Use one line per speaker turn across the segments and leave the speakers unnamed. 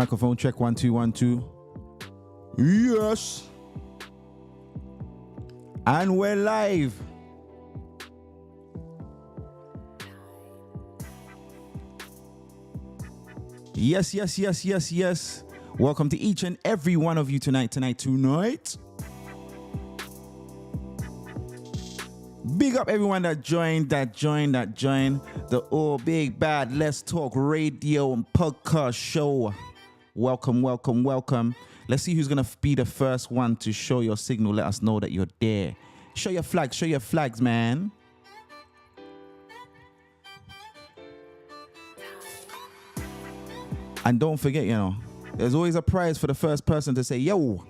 Microphone check 1 2 1 2. Yes. And we're live. Yes. Welcome to each and every one of you tonight. Big up everyone that joined the All Big Bad Let's Talk radio and podcast show. Welcome. Let's see who's going to be the first one to show your signal. Let us know that you're there. Show your flags, man. And don't forget, there's always a prize for the first person to say, yo,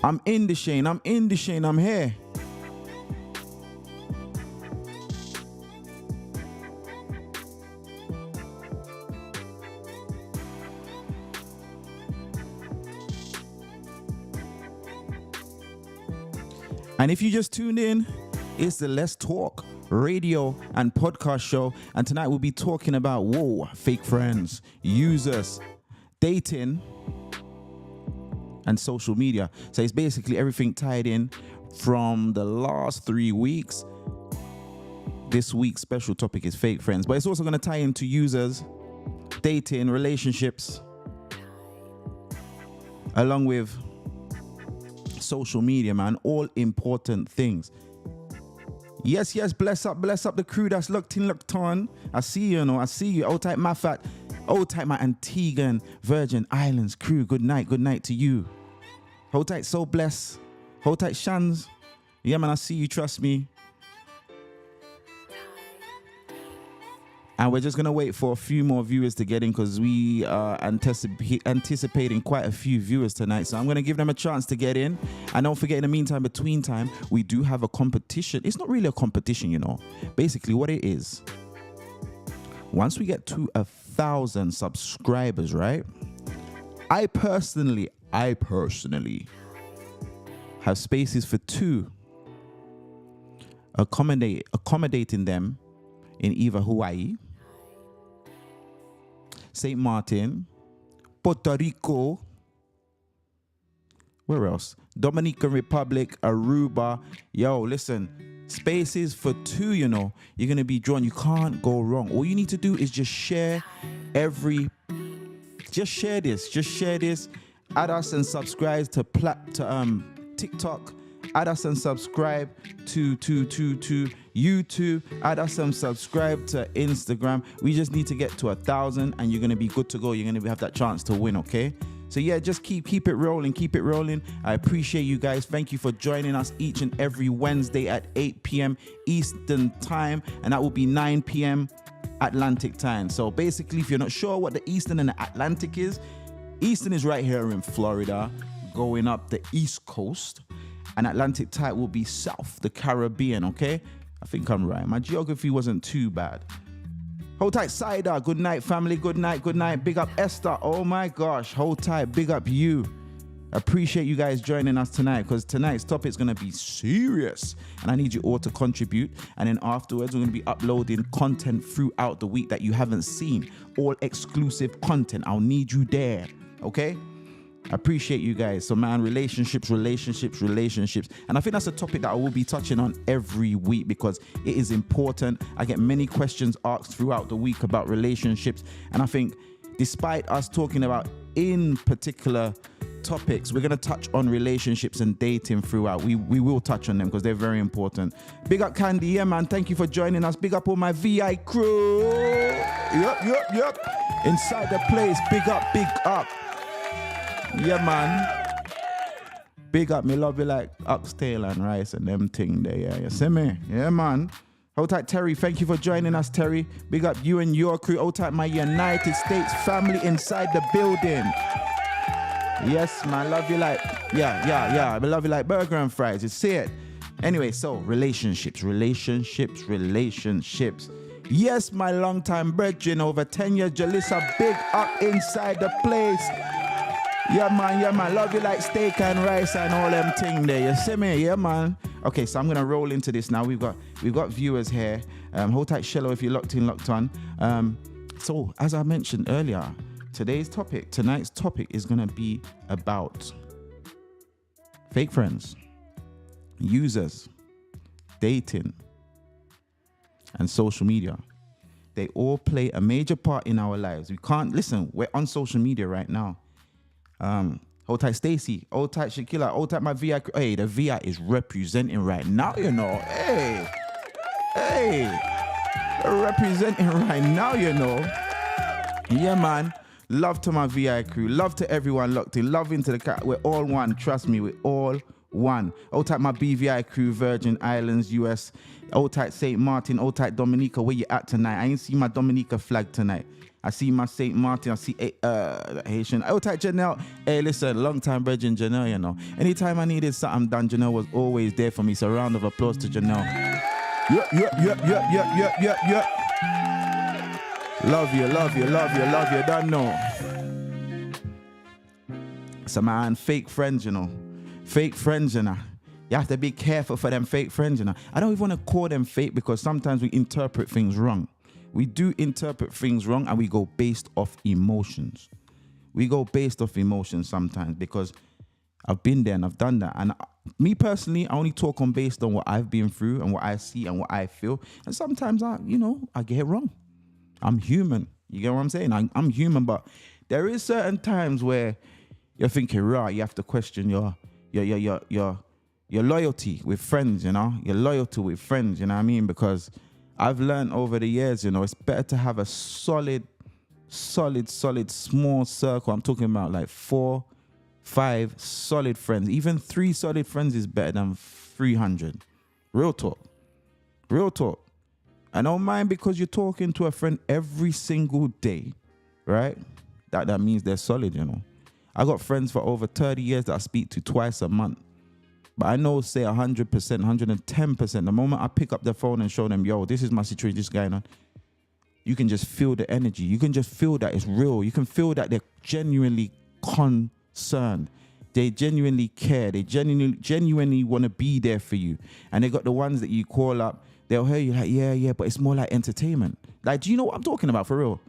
I'm in the Shane, I'm here. And if you just tuned in, it's the Let's Talk radio and podcast show. And tonight we'll be talking about, fake friends, users, dating, and social media. So it's basically everything tied in from the last 3 weeks. This week's special topic is fake friends, but it's also going to tie into users, dating, relationships, along with social media, man. All important things. Yes, bless up the crew that's locked on. I see you. Old type Mafat, old type my Antigua and Virgin Islands crew. Good night to you. Hold tight, so bless. Hold tight, Shans. Yeah, man, I see you, trust me. And we're just going to wait for a few more viewers to get in because we are anticipating quite a few viewers tonight. So I'm going to give them a chance to get in. And don't forget, in the meantime, between time, we do have a competition. It's not really a competition, Basically, what it is, once we get to 1,000 subscribers, right? I personally have spaces for 2, accommodating them in either Hawaii, St. Martin, Puerto Rico, where else? Dominican Republic, Aruba. Yo, listen, spaces for 2, you're going to be drawn. You can't go wrong. All you need to do is just share this. Add us and subscribe to TikTok. Add us and subscribe to YouTube. Add us and subscribe to Instagram. We just need to get to 1,000 and you're going to be good to go. You're going to have that chance to win, okay? So yeah, just keep it rolling. I appreciate you guys. Thank you for joining us each and every Wednesday at 8 p.m. Eastern time. And that will be 9 p.m. Atlantic time. So basically, if you're not sure what the Eastern and the Atlantic is, Eastern is right here in Florida, going up the East Coast. And Atlantic time will be south, the Caribbean, okay? I think I'm right. My geography wasn't too bad. Hold tight, Saida. Good night, family. Good night. Big up, Esther. Oh, my gosh. Hold tight. Big up you. Appreciate you guys joining us tonight because tonight's topic is going to be serious. And I need you all to contribute. And then afterwards, we're going to be uploading content throughout the week that you haven't seen. All exclusive content. I'll need you there, okay? I appreciate you guys. So, man, relationships. And I think that's a topic that I will be touching on every week because it is important. I get many questions asked throughout the week about relationships. And I think despite us talking about in particular topics, we're going to touch on relationships and dating throughout. We will touch on them because they're very important. Big up, Candy. Yeah, man. Thank you for joining us. Big up all my VI crew. Yep. Inside the place. Big up. Yeah, man. Big up, me love you like oxtail and rice and them thing there. Yeah, you see me? Yeah, man. Hold tight, Terry. Thank you for joining us, Terry. Big up you and your crew. Hold tight, my United States family inside the building. Yes, man. Love you like, yeah. I love you like burger and fries. You see it? Anyway, so relationships. Yes, my long-time brethren, over 10 years, Jalissa, big up inside the place. Yeah, man. Love you like steak and rice and all them thing there. You see me? Yeah, man. Okay, so I'm going to roll into this now. We've got viewers here. Hold tight, Shello, if you're locked on. So, as I mentioned earlier, tonight's topic is going to be about fake friends, users, dating, and social media. They all play a major part in our lives. We can't listen. We're on social media right now. Hold tight, Stacy. Hold tight, Shakila. Hold tight, my VI. Hey, the VI is representing right now. You know. Hey, they're representing right now. You know. Yeah, man. Love to my VI crew. Love to everyone locked in. Love into the cat. We're all one. Trust me, we're all one. Hold tight, my BVI crew, Virgin Islands, US. Hold tight, St. Martin. Hold tight, Dominica. Where you at tonight? I ain't see my Dominica flag tonight. I see my St. Martin. I see Haitian. Hold tight, Janelle. Hey, listen, long time Virgin Janelle, you know. Anytime I needed something done, Janelle was always there for me. So a round of applause to Janelle. Yep. Love you. Don't know. So man, fake friends, you know. Fake friends, you know. You have to be careful for them fake friends, you know. I don't even want to call them fake because sometimes we interpret things wrong. We do interpret things wrong and we go based off emotions. We go based off emotions sometimes because I've been there and I've done that. And me personally, I only talk on based on what I've been through and what I see and what I feel. And sometimes I get it wrong. I'm human. You get what I'm saying? I'm human, but there is certain times where you're thinking, right, you have to question your loyalty with friends, you know, your loyalty with friends, you know what I mean? Because I've learned over the years, you know, it's better to have a solid, small circle. I'm talking about like 4, 5 solid friends. Even 3 solid friends is better than 300. Real talk. I don't mind because you're talking to a friend every single day, right? That means they're solid, you know. I got friends for over 30 years that I speak to twice a month. But I know, say 100%, 110%, the moment I pick up the phone and show them, yo, this is my situation, this is going on, you can just feel the energy. You can just feel that it's real. You can feel that they're genuinely concerned. They genuinely care. They genuinely want to be there for you. And they got the ones that you call up, they'll hear you like, yeah, but it's more like entertainment. Like, do you know what I'm talking about for real?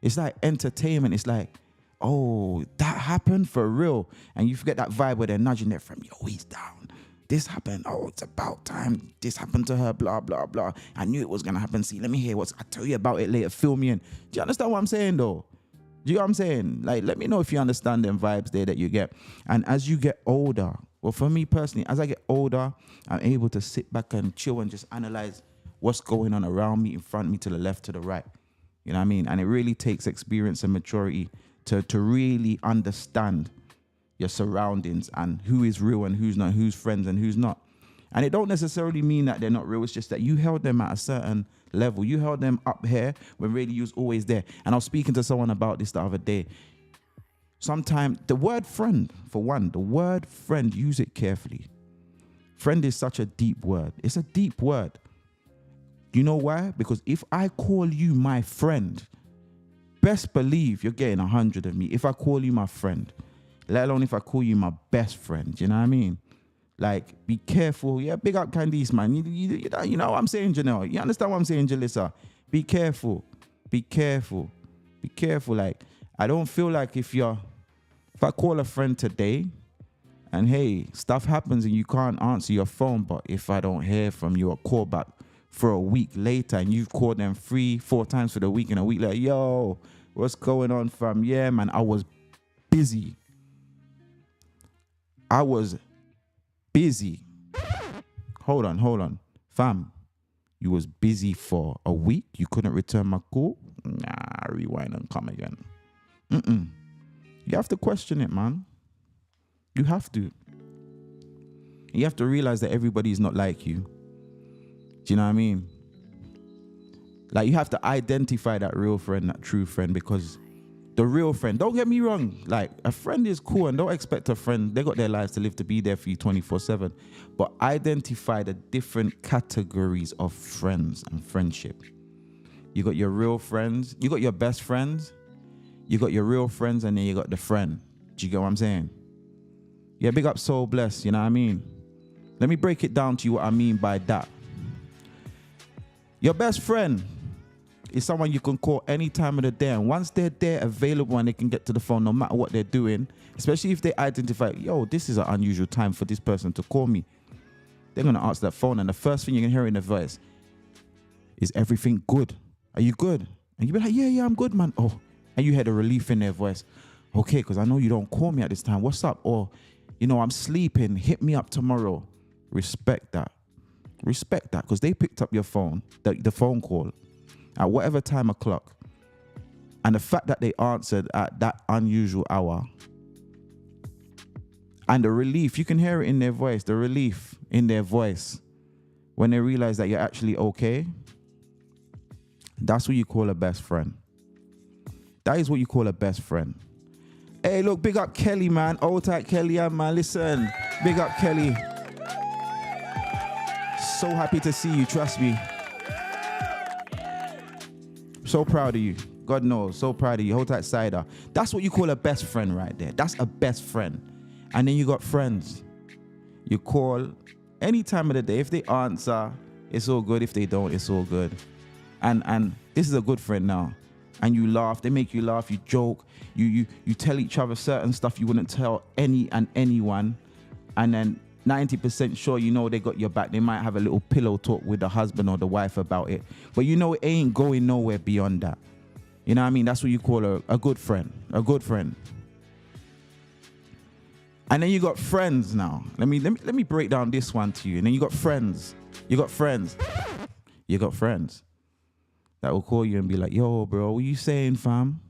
It's like entertainment. It's like, oh, that happened for real. And you forget that vibe where they're nudging their friend, yo, he's down. This happened. Oh, it's about time. This happened to her, blah, blah, blah. I knew it was going to happen. See, let me hear I'll tell you about it later. Fill me in. Do you understand what I'm saying, though? Do you know what I'm saying? Like, let me know if you understand them vibes there that you get. And as you get older, well, for me personally, as I get older, I'm able to sit back and chill and just analyze what's going on around me, in front of me, to the left, to the right. You know what I mean? And it really takes experience and maturity to really understand your surroundings and who is real and who's not, who's friends and who's not. And it don't necessarily mean that they're not real. It's just that you held them at a certain level. You held them up here when really you was always there. And I was speaking to someone about this the other day. Sometimes the word friend, for one, the word friend, use it carefully. Friend is such a deep word. It's a deep word. You know why? Because if I call you my friend, best believe you're getting 100 of me. If I call you my friend, let alone if I call you my best friend, you know what I mean? Like, be careful. Yeah, big up Candice, man. You know what I'm saying, Janelle? You understand what I'm saying, Jalissa? Be careful. Be careful. Be careful. Like, I don't feel like if I call a friend today and, hey, stuff happens and you can't answer your phone, but if I don't hear from you or call back for a week later and you've called them 3-4 times for the week and a week later, yo, what's going on, fam? Yeah, man, I was busy. Hold on. Fam, you was busy for a week? You couldn't return my call? Nah, rewind and come again. You have to question it, man. You have to. You have to realize that everybody's not like you. Do you know what I mean? Like, you have to identify that real friend, that true friend, because the real friend, don't get me wrong, like, a friend is cool and don't expect a friend, they got their lives to live, to be there for you 24/7. But identify the different categories of friends and friendship. You got your real friends, you got your best friends, you got your real friends, and then you got the friend. Do you get what I'm saying? Yeah, big up Soul Bless, you know what I mean? Let me break it down to you what I mean by that. Your best friend is someone you can call any time of the day. And once they're there, available, and they can get to the phone no matter what they're doing, especially if they identify, yo, this is an unusual time for this person to call me, they're going to answer that phone. And the first thing you can hear in their voice is, everything good? Are you good? And you be like, yeah, I'm good, man. Oh, and you hear the relief in their voice. Okay, because I know you don't call me at this time. What's up? Or, I'm sleeping. Hit me up tomorrow. Respect that. Respect that, because they picked up your phone, the phone call, at whatever time o'clock. And the fact that they answered at that unusual hour, and the relief, you can hear it in their voice, the relief in their voice when they realize that you're actually okay. That's what you call a best friend. That is what you call a best friend. Hey, look, big up Kelly, man. Old tight Kelly, man. Listen, big up Kelly. So happy to see you, trust me. So proud of you. God knows, so proud of you. Hold tight, Cider. That's what you call a best friend right there. That's a best friend. And then you got friends. You call any time of the day. If they answer, it's all good. If they don't, it's all good. And this is a good friend now. And you laugh, they make you laugh, you joke, you tell each other certain stuff you wouldn't tell anyone, and then 90% sure they got your back. They might have a little pillow talk with the husband or the wife about it, but it ain't going nowhere beyond that. You know what I mean? That's what you call a good friend, a good friend. And then you got friends now. Let me break down this one to you. And then you got friends. You got friends that will call you and be like, yo, bro, what you saying, fam?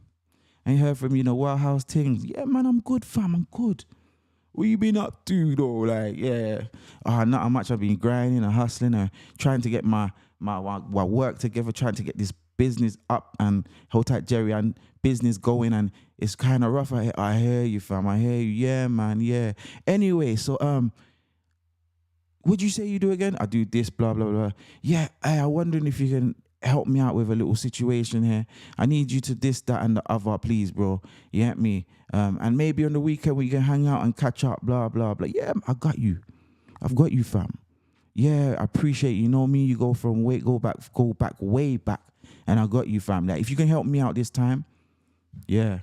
I ain't heard from you in a while. How's things? Yeah, man, I'm good, fam. I'm good. What you been up to, though? Like, yeah. Not how much I've been grinding and hustling and trying to get my work together, trying to get this business up and hold tight, Jerry, and business going. And it's kind of rough. I hear you, fam. I hear you. Yeah, man. Yeah. Anyway, so, what'd you say you do again? I do this, blah, blah, blah. Yeah, I'm wondering if you can help me out with a little situation here. I need you to this, that, and the other, please, bro. You get me? And maybe on the weekend we can hang out and catch up, blah, blah, blah. Yeah, I got you. I've got you, fam. Yeah, I appreciate you. Know me, you go back way back. And I got you, fam. Like, if you can help me out this time, yeah.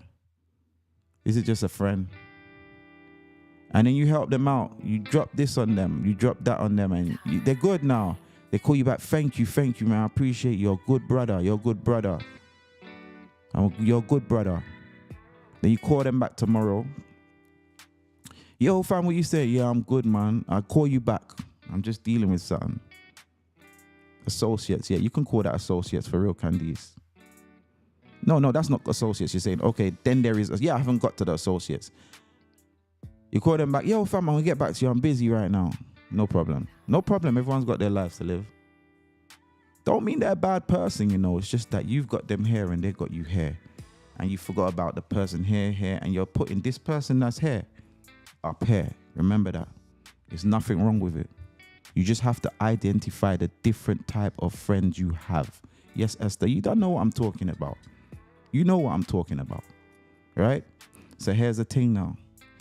This is just a friend. And then you help them out. You drop this on them. You drop that on them. And they're good now. They call you back. Thank you, man. I appreciate you. You're a good brother. You're a good brother. You're a good brother. Then you call them back tomorrow. Yo, fam, what you say? Yeah, I'm good, man. I'll call you back. I'm just dealing with something. Associates. Yeah, you can call that associates for real, Candice. No, that's not associates. You're saying, okay, then there is. Yeah, I haven't got to the associates. You call them back. Yo, fam, I'm going to get back to you. I'm busy right now. No problem. No problem. Everyone's got their lives to live. Don't mean they're a bad person, It's just that you've got them here and they've got you here. And you forgot about the person here, and you're putting this person that's here up here. Remember that. There's nothing wrong with it. You just have to identify the different type of friends you have. Yes, Esther, you don't know what I'm talking about. You know what I'm talking about, right? So here's the thing now.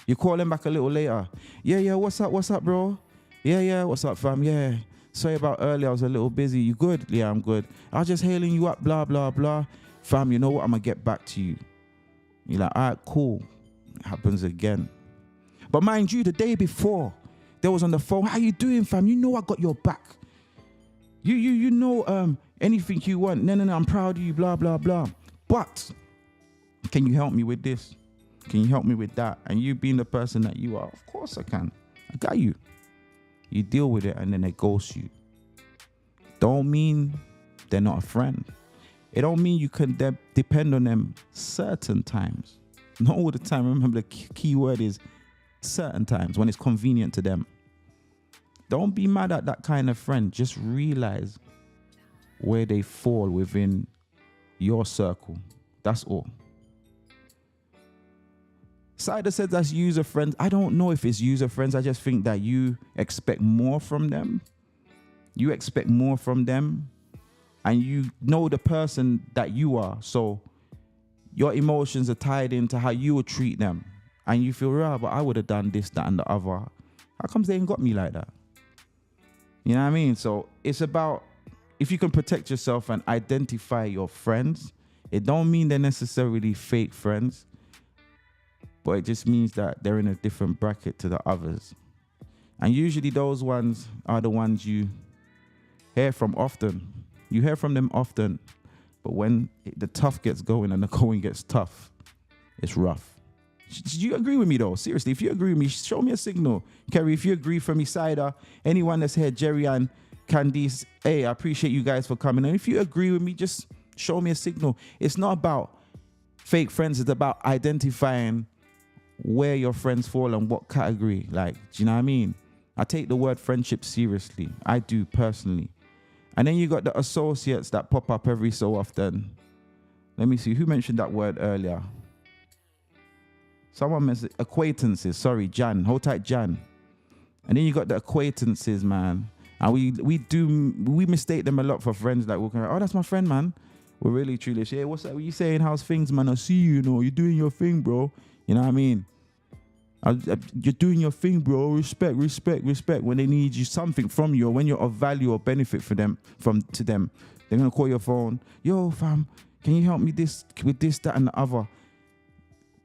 You call them back a little later. Yeah, what's up, bro? Yeah, what's up, fam? Yeah, sorry about earlier, I was a little busy. You good? Yeah, I'm good. I was just hailing you up, blah, blah, blah. Fam, you know what? I'm going to get back to you. You're like, all right, cool. It happens again. But mind you, the day before, they was on the phone. How you doing, fam? You know I got your back. You know anything you want. No, I'm proud of you, blah, blah, blah. But can you help me with this? Can you help me with that? And you being the person that you are, of course I can. I got you. You deal with it and then they ghost you. Don't mean they're not a friend. It don't mean you can depend on them certain times. Not all the time. Remember, the key word is certain times when it's convenient to them. Don't be mad at that kind of friend. Just realize where they fall within your circle. That's all. Cider says that's user friends. I don't know if it's user friends. I just think that you expect more from them. You expect more from them. And you know the person that you are. So your emotions are tied into how you would treat them. And you feel, right, but I would have done this, that, and the other. How comes they ain't got me like that? You know what I mean? So it's about if you can protect yourself and identify your friends, it don't mean they're necessarily fake friends, but it just means that they're in a different bracket to the others. And usually those ones are the ones you hear from often. You hear from them often, but when the tough gets going and the going gets tough, it's rough. Do you agree with me though? Seriously, if you agree with me, show me a signal. Kerry, if you agree from me, Cider, anyone that's here, Jerry and Candice, hey, I appreciate you guys for coming. And if you agree with me, just show me a signal. It's not about fake friends. It's about identifying where your friends fall and what category. Like, do you know what I mean? I take the word friendship seriously. I do personally. And then you got the associates that pop up every so often. Let me see. Who mentioned that word earlier? Someone mentioned acquaintances. Sorry, Jan. Hold tight, Jan. And then you got the acquaintances, man. And we mistake them a lot for friends. Like walking around, oh, that's my friend, man. We're really truly, hey, what's that? What you saying? How's things, man? I see you, you're doing your thing, bro. You know what I mean? You're doing your thing, bro. Respect. When they need you something from you, or when you're of value or benefit to them, they're gonna call your phone. Yo, fam, can you help me with this, that, and the other?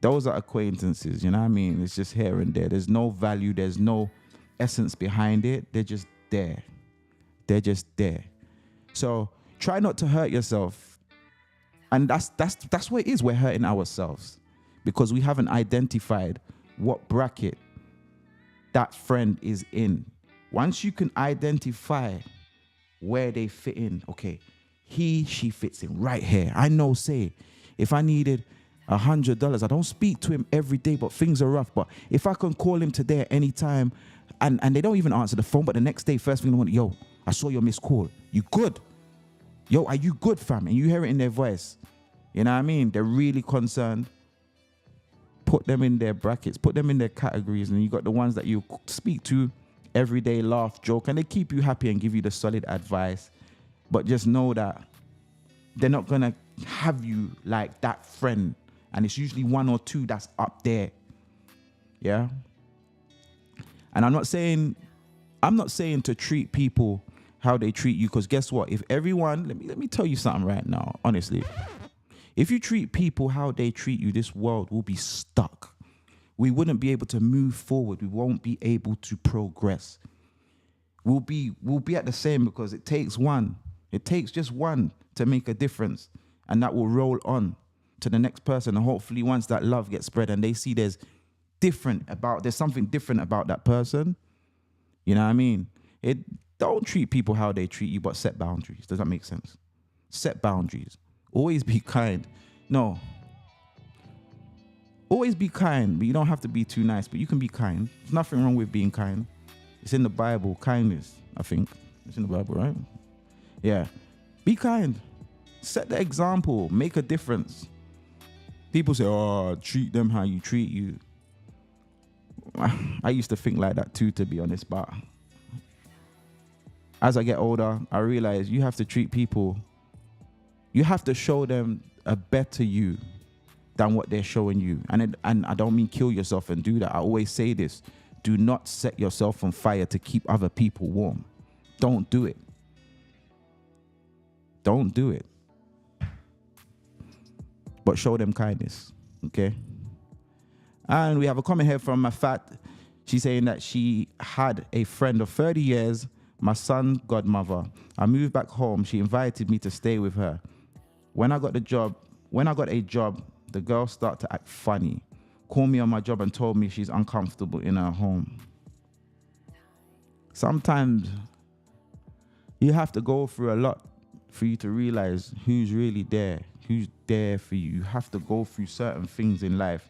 Those are acquaintances. You know what I mean? It's just here and there. There's no value. There's no essence behind it. They're just there. So try not to hurt yourself. And that's what it is. We're hurting ourselves because we haven't identified what bracket that friend is in. Once you can identify where they fit in, okay, she fits in right here. I know, say, if I needed $100, I don't speak to him every day, but things are rough. But if I can call him today at any time, and they don't even answer the phone, but the next day, first thing they want, yo, I saw your missed call. You good? Yo, are you good, fam? And you hear it in their voice. You know what I mean? They're really concerned. Put them in their brackets, put them in their categories, and you got the ones that you speak to every day, laugh, joke, and they keep you happy and give you the solid advice. But just know that they're not gonna have you like that friend, and it's usually one or two that's up there. Yeah. And I'm not saying to treat people how they treat you, because guess what? If everyone, let me tell you something right now, honestly. If you treat people how they treat you, this world will be stuck. We wouldn't be able to move forward. We won't be able to progress. We'll be at the same, because it takes one. It takes just one to make a difference, and that will roll on to the next person. And hopefully once that love gets spread and they see there's something different about that person, you know what I mean? Don't treat people how they treat you, but set boundaries. Does that make sense? Set boundaries. Always be kind. No. Always be kind, but you don't have to be too nice, but you can be kind. There's nothing wrong with being kind. It's in the Bible, kindness, I think. It's in the Bible, right? Yeah. Be kind. Set the example. Make a difference. People say, oh, treat them how you treat you. I used to think like that too, to be honest, but as I get older, I realize you have to treat people, you have to show them a better you than what they're showing you. And I don't mean kill yourself and do that. I always say this. Do not set yourself on fire to keep other people warm. Don't do it. Don't do it. But show them kindness, okay? And we have a comment here from Mafat. She's saying that she had a friend of 30 years, my son's godmother. I moved back home. She invited me to stay with her. When I got a job, the girl started to act funny, called me on my job and told me she's uncomfortable in her home. Sometimes you have to go through a lot for you to realize who's really there, who's there for you. You have to go through certain things in life.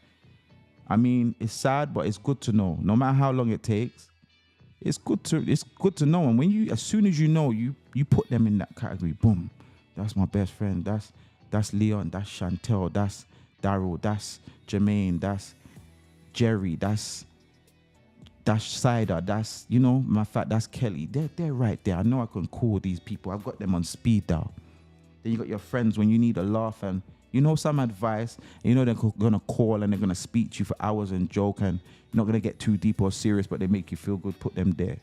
I mean, it's sad, but it's good to know. No matter how long it takes, it's good to know. And as soon as you know, you put them in that category. Boom, that's my best friend. That's Leon. That's Chantel. That's Daryl. That's Jermaine. That's Jerry. That's Cider. That's that's Kelly. They're right there. I know I can call these people. I've got them on speed dial. Then you got your friends when you need a laugh and some advice. And they're gonna call and they're gonna speak to you for hours and joke, and you're not gonna get too deep or serious, but they make you feel good. Put them there.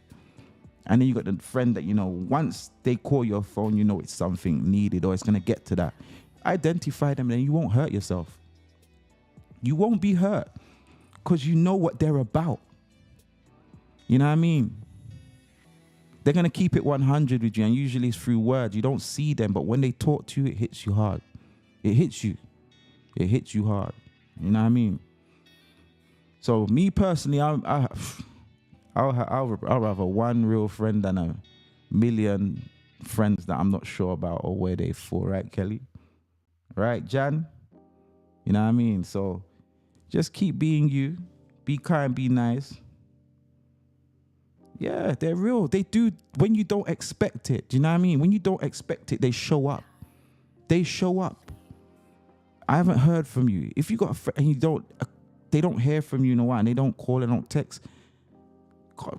And then you got the friend that, once they call your phone, it's something needed or it's going to get to that. Identify them and you won't hurt yourself. You won't be hurt because you know what they're about. You know what I mean? They're going to keep it 100 with you, and usually it's through words. You don't see them, but when they talk to you, it hits you hard. It hits you. It hits you hard. You know what I mean? So me personally, I'll rather one real friend than a million friends that I'm not sure about or where they fall, right, Kelly? Right, Jan? You know what I mean? So just keep being you. Be kind, be nice. Yeah, they're real. They do when you don't expect it. Do you know what I mean? When you don't expect it, they show up. They show up. I haven't heard from you. If you got a friend and they don't hear from you in a while and they don't call and don't text,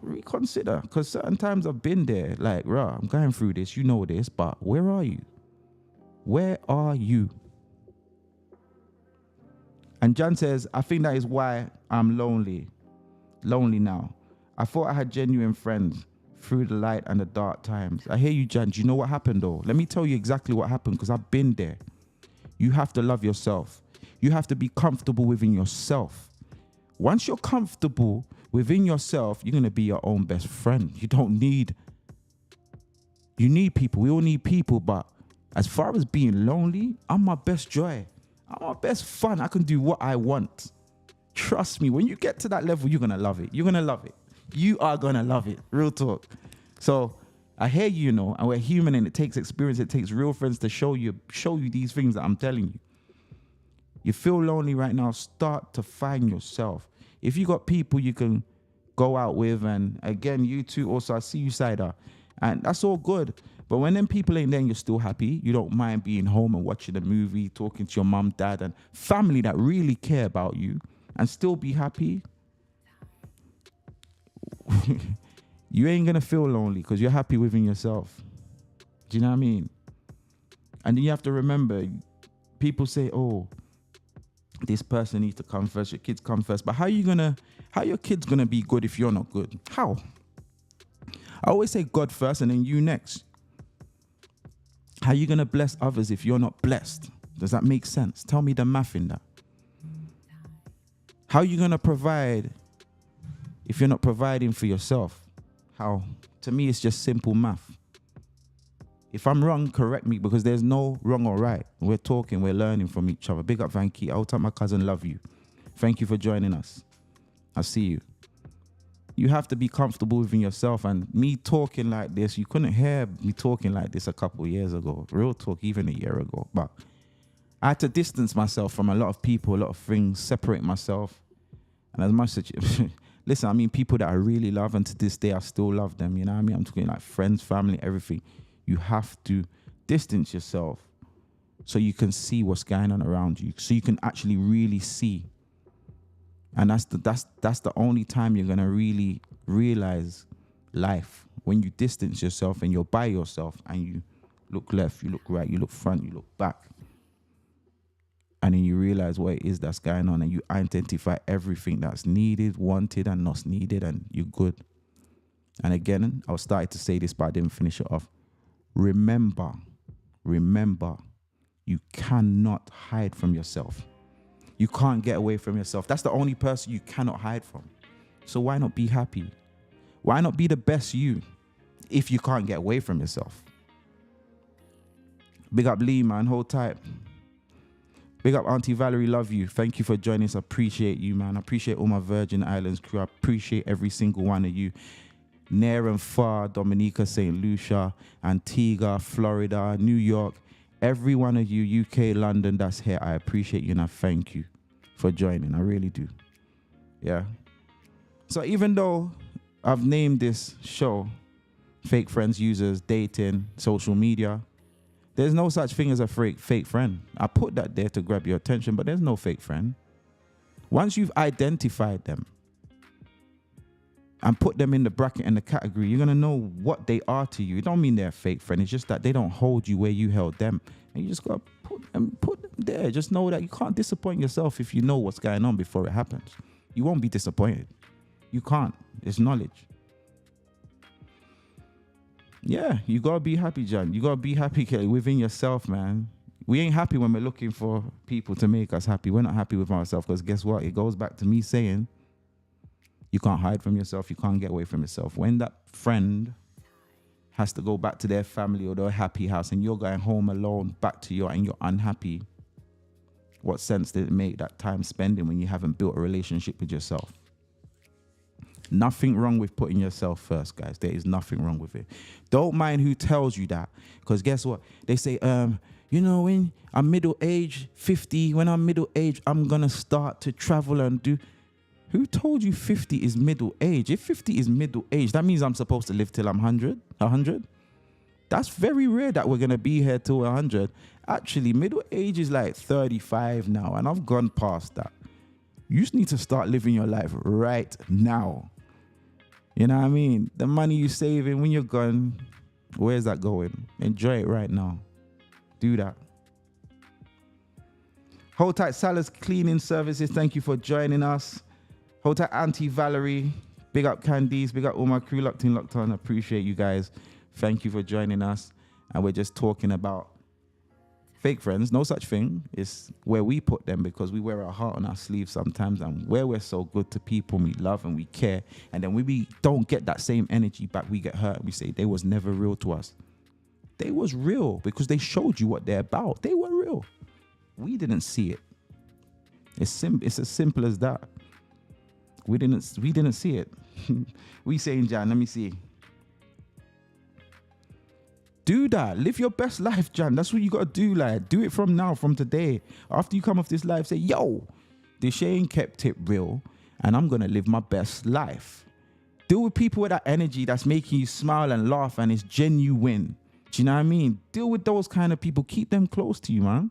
reconsider. Because certain times I've been there, like, I'm going through this, you know this, but where are you? Where are you? And Jan says, I think that is why I'm lonely now. I thought I had genuine friends through the light and the dark times. I hear you, Jan. Do you know what happened though? Let me tell you exactly what happened because I've been there. You have to love yourself. You have to be comfortable within yourself. Once you're comfortable within yourself, you're going to be your own best friend. You need people. We all need people. But as far as being lonely, I'm my best joy. I'm my best fun. I can do what I want. Trust me, when you get to that level, you're going to love it. You're going to love it. You are going to love it. Real talk. So I hear you, and we're human and it takes experience. It takes real friends to show you these things that I'm telling you. You feel lonely right now, start to find yourself. If you got people you can go out with, and again, you too also, I see you, Cider, and that's all good. But when them people ain't there and you're still happy, you don't mind being home and watching a movie, talking to your mum, dad, and family that really care about you and still be happy, you ain't going to feel lonely because you're happy within yourself. Do you know what I mean? And then you have to remember, people say, oh, this person needs to come first, your kids come first. But how your kids going to be good if you're not good? How? I always say God first and then you next. How are you going to bless others if you're not blessed? Does that make sense? Tell me the math in that. How are you going to provide if you're not providing for yourself? How? To me, it's just simple math. If I'm wrong, correct me, because there's no wrong or right. We're talking, we're learning from each other. Big up, Vanky. I'll tell my cousin, love you. Thank you for joining us. I see you. You have to be comfortable within yourself. And me talking like this, you couldn't hear me talking like this a couple of years ago. Real talk, even a year ago. But I had to distance myself from a lot of people, a lot of things, separate myself. And as much as, listen, I mean, people that I really love, and to this day, I still love them. You know what I mean? I'm talking like friends, family, everything. You have to distance yourself so you can see what's going on around you, so you can actually really see. And that's the only time you're gonna really realize life, when you distance yourself and you're by yourself and you look left, you look right, you look front, you look back, and then you realize what it is that's going on, and you identify everything that's needed, wanted, and not needed, and you're good. And again, I was starting to say this, but I didn't finish it off. Remember, you cannot hide from yourself. You can't get away from yourself. That's the only person you cannot hide from. So why not be happy? Why not be the best you if you can't get away from yourself? Big up Lee, man. Hold tight. Big up Auntie Valerie. Love you. Thank you for joining us. I appreciate you, man. I appreciate all my Virgin Islands crew. I appreciate every single one of you. Near and far, Dominica, St. Lucia, Antigua, Florida, New York. Every one of you, UK, London, that's here. I appreciate you and I thank you for joining. I really do. Yeah. So even though I've named this show Fake Friends, Users, Dating, Social Media, there's no such thing as a fake friend. I put that there to grab your attention, but there's no fake friend. Once you've identified them and put them in the bracket and the category, you're going to know what they are to you. It don't mean they're a fake friend. It's just that they don't hold you where you held them. And you just got to put them there. Just know that you can't disappoint yourself if you know what's going on before it happens. You won't be disappointed. You can't. It's knowledge. Yeah, you gotta be happy, John. You gotta be happy, Kelly, within yourself, man. We ain't happy when we're looking for people to make us happy. We're not happy with ourselves because guess what? It goes back to me saying you can't hide from yourself. You can't get away from yourself. When that friend has to go back to their family or their happy house and you're going home alone back to and you're unhappy, what sense did it make that time spending when you haven't built a relationship with yourself? Nothing wrong with putting yourself first, guys. There is nothing wrong with it. Don't mind who tells you that, because guess what? They say, when I'm middle age, 50, when I'm middle age, I'm going to start to travel and do. Who told you 50 is middle age? If 50 is middle age, that means I'm supposed to live till I'm 100. That's very rare that we're going to be here till 100. Actually, middle age is like 35 now, and I've gone past that. You just need to start living your life right now. You know what I mean? The money you're saving when you're gone, where's that going? Enjoy it right now. Do that. Hold tight, Salah's Cleaning Services. Thank you for joining us. Hold tight, Auntie Valerie. Big up Candice. Big up all my crew locked in, locked on. Appreciate you guys. Thank you for joining us. And we're just talking about fake friends. No such thing. It's where we put them because we wear our heart on our sleeve sometimes. And where we're so good to people we love and we care. And then we don't get that same energy back. We get hurt. We say they was never real to us. They was real because they showed you what they're about. They were real. We didn't see it. It's as simple as that. We didn't see it. We saying, Jan, let me see. Do that. Live your best life, Jan. That's what you got to do. Like, do it from now, from today. After you come off this life, say, yo, this Shane kept it real and I'm going to live my best life. Deal with people with that energy that's making you smile and laugh and it's genuine. Do you know what I mean? Deal with those kind of people. Keep them close to you, man.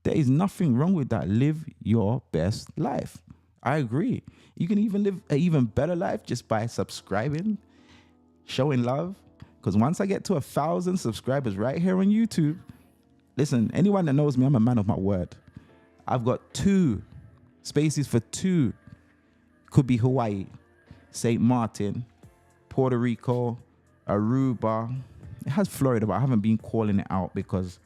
There is nothing wrong with that. Live your best life. I agree. You can even live an even better life just by subscribing, showing love. Because once I get to 1,000 subscribers right here on YouTube, listen, anyone that knows me, I'm a man of my word. I've got 2 spaces for 2. Could be Hawaii, St. Martin, Puerto Rico, Aruba. It has Florida, but I haven't been calling it out because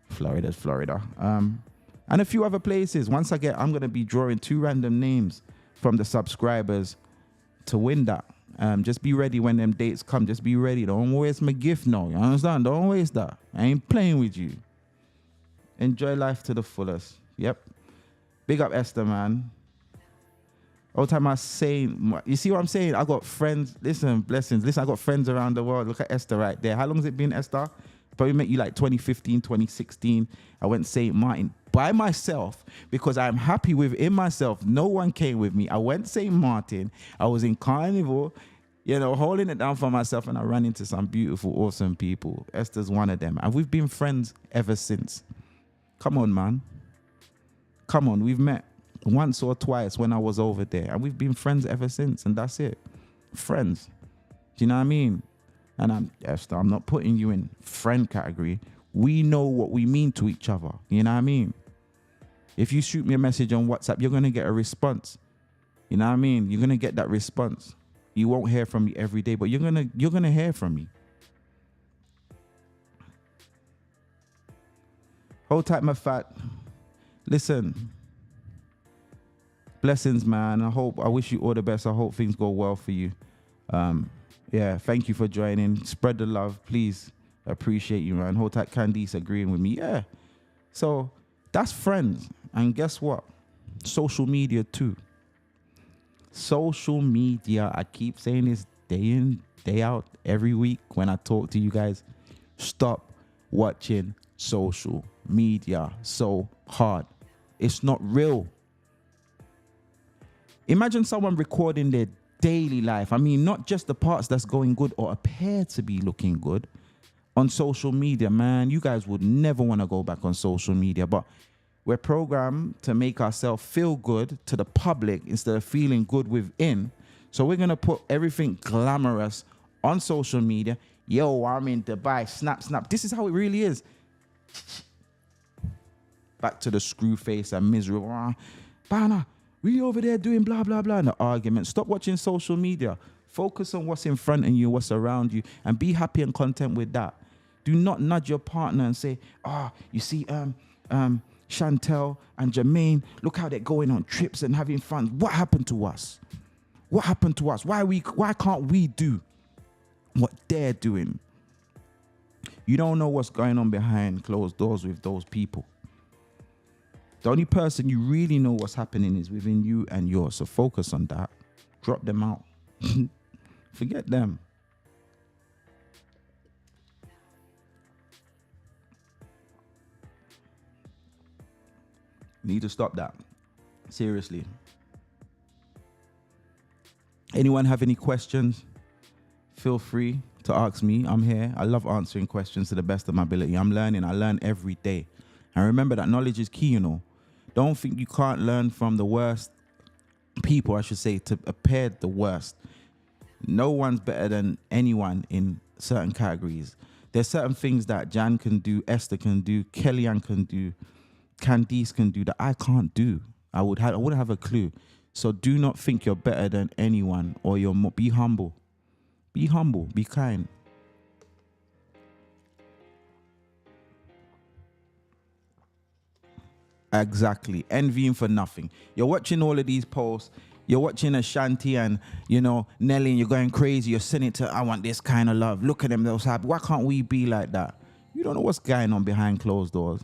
Florida's Florida. And a few other places. Once I'm going to be drawing 2 random names from the subscribers to win that. Just be ready when them dates come. Just be ready. Don't waste my gift now. You understand? Don't waste that. I ain't playing with you. Enjoy life to the fullest. Yep. Big up Esther, man. All the time I saying, you see what I'm saying? I got friends. Listen, blessings. Listen, I got friends around the world. Look at Esther right there. How long has it been, Esther? Probably met you like 2015, 2016. I went St. Martin by myself because I'm happy within myself. No one came with me. I went St. Martin. I was in Carnival, holding it down for myself, and I ran into some beautiful, awesome people. Esther's one of them. And we've been friends ever since. Come on, man. Come on. We've met once or twice when I was over there, and we've been friends ever since, and that's it. Friends. Do you know what I mean? And Esther, I'm not putting you in friend category. We know what we mean to each other. You know what I mean? If you shoot me a message on WhatsApp, you're going to get a response. You know what I mean? You're going to get that response. You won't hear from me every day, but you're going to hear from me. Hold tight, my fat. Listen. Blessings, man. I wish you all the best. I hope things go well for you. Yeah, thank you for joining. Spread the love, please. Appreciate you, man. Hold tight, Candice agreeing with me. Yeah. So that's friends. And guess what? Social media too. Social media. I keep saying this day in, day out, every week when I talk to you guys. Stop watching social media so hard. It's not real. Imagine someone recording their daily life. I mean, not just the parts that's going good or appear to be looking good on social media, man. You guys would never want to go back on social media, but we're programmed to make ourselves feel good to the public instead of feeling good within. So we're going to put everything glamorous on social media. Yo, I'm in Dubai. Snap, snap. This is how it really is. Back to the screw face and miserable. Bana. We over there doing blah, blah, blah in the argument. Stop watching social media. Focus on what's in front of you, what's around you, and be happy and content with that. Do not nudge your partner and say, you see, Chantel and Jermaine, look how they're going on trips and having fun. What happened to us? What happened to us? Why can't we do what they're doing? You don't know what's going on behind closed doors with those people. The only person you really know what's happening is within you and yours. So focus on that. Drop them out. Forget them. Need to stop that. Seriously. Anyone have any questions? Feel free to ask me. I'm here. I love answering questions to the best of my ability. I'm learning. I learn every day. And remember that knowledge is key, you know. Don't think you can't learn from the worst people, I should say, to appear the worst. No one's better than anyone in certain categories. There's certain things that Jan can do, Esther can do, Kellyanne can do, Candice can do that I can't do. I wouldn't have a clue. So do not think you're better than anyone, or be humble. Be humble, be kind. Exactly. Envying for nothing. You're watching all of these posts. You're watching Ashanti and, Nelly, and you're going crazy. You're sending it to, I want this kind of love. Look at them, they're so happy. Why can't we be like that? You don't know what's going on behind closed doors.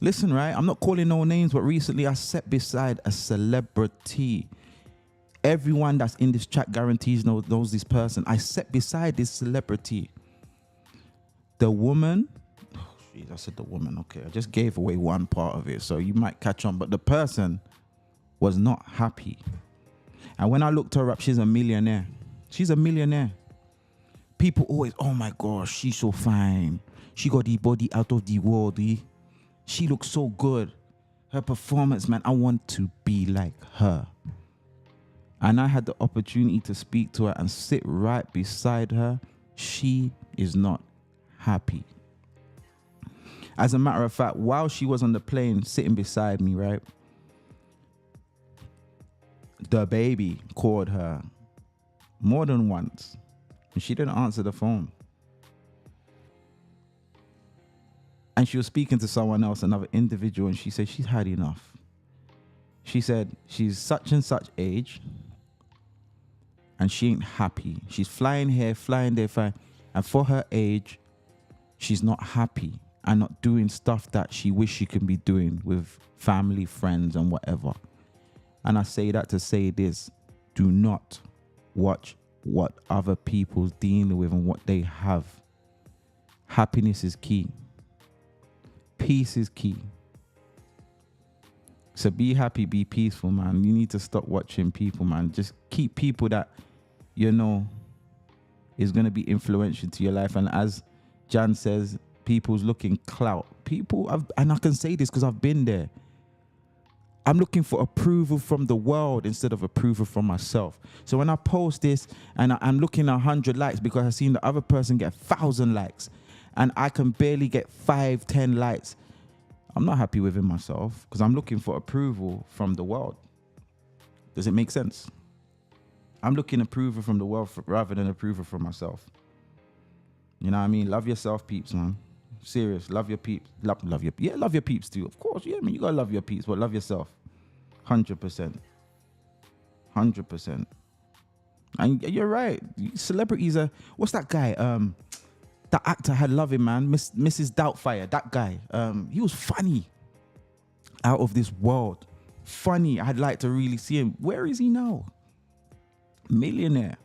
Listen, right? I'm not calling no names, but recently I sat beside a celebrity. Everyone that's in this chat guarantees knows this person. I sat beside this celebrity. The woman... I said the woman, okay. I just gave away one part of it, so you might catch on. But the person was not happy. And when I looked her up, she's a millionaire. She's a millionaire. People always, oh my gosh, she's so fine. She got the body out of the world. She looks so good. Her performance, man, I want to be like her. And I had the opportunity to speak to her and sit right beside her. She is not happy. As a matter of fact, while she was on the plane sitting beside me, right, the baby called her more than once, and she didn't answer the phone. And she was speaking to someone else, another individual, and she said she's had enough. She said she's such and such age, and she ain't happy. She's flying here, flying there, flying. And for her age, she's not happy and not doing stuff that she wish she could be doing with family, friends, and whatever. And I say that to say this: do not watch what other people's dealing with and what they have. Happiness is key. Peace is key. So be happy, be peaceful, man. You need to stop watching people, man. Just keep people that is going to be influential to your life. And as Jan says, people's looking clout. And I can say this because I've been there. I'm looking for approval from the world instead of approval from myself. So when I post this and I'm looking at 100 likes because I've seen the other person get 1,000 likes and I can barely get 5, 10 likes, I'm not happy within myself because I'm looking for approval from the world. Does it make sense? I'm looking approval from the world rather than approval from myself. You know what I mean? Love yourself, peeps, man. Serious. Love your peeps. Love your peeps too. Of course, yeah, I mean, you gotta love your peeps, but love yourself. 100%. 100%. And you're right. Celebrities are, what's that guy? That actor had love him, man. Mrs. Doubtfire, that guy. He was funny. Out of this world. Funny. I'd like to really see him. Where is he now? Millionaire.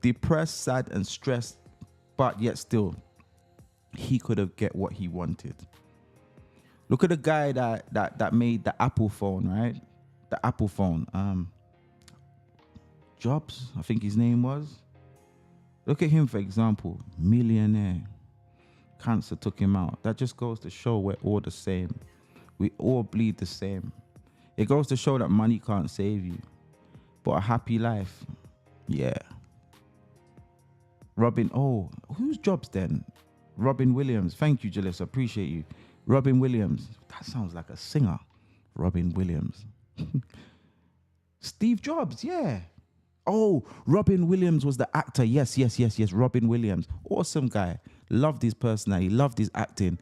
Depressed, sad, and stressed, but yet still, he could have get what he wanted. Look at the guy that made the Apple phone, right? The Apple phone. Jobs, I think his name was. Look at him, for example. Millionaire. Cancer took him out. That just goes to show we're all the same. We all bleed the same. It goes to show that money can't save you. But a happy life, yeah. Whose Jobs then? Robin Williams. Thank you, Jalissa. Appreciate you. Robin Williams. That sounds like a singer. Robin Williams. Steve Jobs, yeah. Oh, Robin Williams was the actor. Yes. Robin Williams. Awesome guy. Loved his personality. Loved his acting.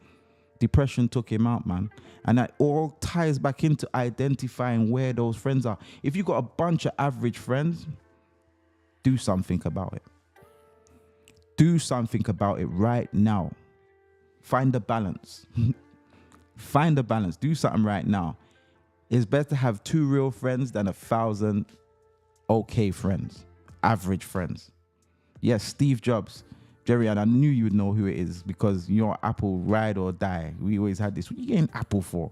Depression took him out, man. And that all ties back into identifying where those friends are. If you got a bunch of average friends, do something about it. Do something about it right now. Find the balance. Find the balance. Do something right now. It's better to have 2 real friends than 1,000 okay friends, average friends. Yes, Steve Jobs. Jerry, and I knew you would know who it is because you're Apple ride or die. We always had this. What are you getting Apple for?